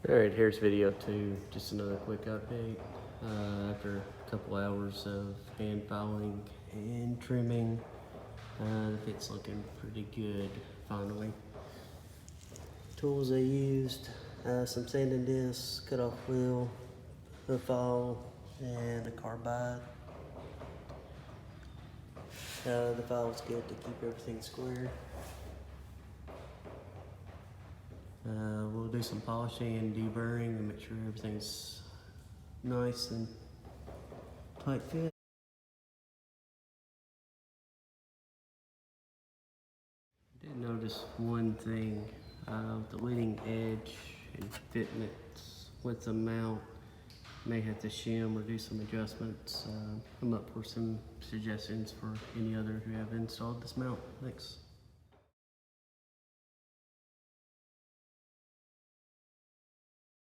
Alright, here's video 2, just another quick update. After a couple hours of hand filing and trimming, the pit's looking pretty good, finally. Tools I used, some sanding discs, cut off wheel, a file, and a carbide. The file was good to keep everything square. We'll do some polishing and deburring and make sure everything's nice and tight fit. I did notice one thing, with the leading edge and fitting it with the mount. May have to shim or do some adjustments. I'm up for some suggestions for any other who have installed this mount. Thanks.